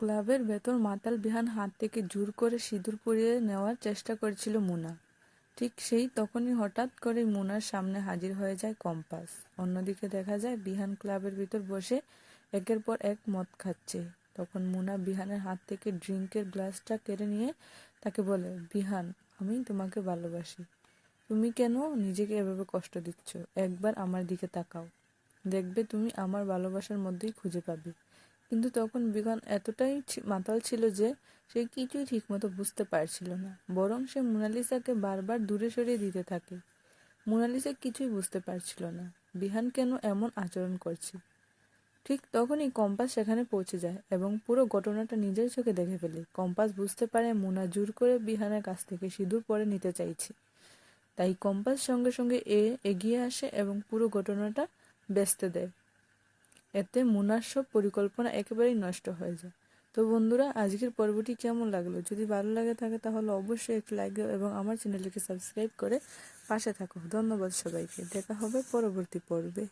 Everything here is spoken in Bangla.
ক্লাবের ভেতর মাতাল বিহান হাত থেকে জোর করে সিঁদুর পরিয়ে নেওয়ার চেষ্টা করেছিল মুনা। ঠিক সেই তখনই হঠাৎ করে মুনার সামনে হাজির হয়ে যায় কম্পাস। অন্যদিকে দেখা যায় বিহান ক্লাবের ভিতর বসে একের পর এক মদ খাচ্ছে। তখন মুনা বিহানের হাত থেকে ড্রিঙ্কের গ্লাসটা কেড়ে নিয়ে তাকে বলে, বিহান, আমি তোমাকে ভালোবাসি। তুমি কেন নিজেকে এভাবে কষ্ট দিচ্ছ? একবার আমার দিকে তাকাও, দেখবে তুমি আমার ভালোবাসার মধ্যেই খুঁজে পাবে। কিন্তু তখন বিহান এতটাই মাতাল ছিল যে সে কিছুই ঠিকমতো বুঝতে পারছিল না, বরং সে মোনালিসাকে বারবার দূরে সরিয়ে দিতে থাকে। মোনালিসা কিছুই বুঝতে পারছিল না বিহান কেন এমন আচরণ করছে। ঠিক তখনই কম্পাস সেখানে পৌঁছে যায় এবং পুরো ঘটনাটা নিজের চোখে দেখে ফেলে। কম্পাস বুঝতে পারে মুনা জোর করে বিহানের কাছ থেকে সিঁদুর পরে নিতে চাইছে। তাই কম্পাস সঙ্গে সঙ্গে এগিয়ে আসে এবং পুরো ঘটনাটা ভেস্তে দেয়। এতে মুনার সব পরিকল্পনা একেবারেই নষ্ট হয়ে যায়। তো বন্ধুরা, আজকের পর্বটি কেমন লাগলো? যদি ভালো লাগে থাকে তাহলে অবশ্যই একটি লাইক দাও এবং আমার চ্যানেলটিকে সাবস্ক্রাইব করে পাশে থাকো। ধন্যবাদ সবাইকে। দেখা হবে পরবর্তী পর্বে।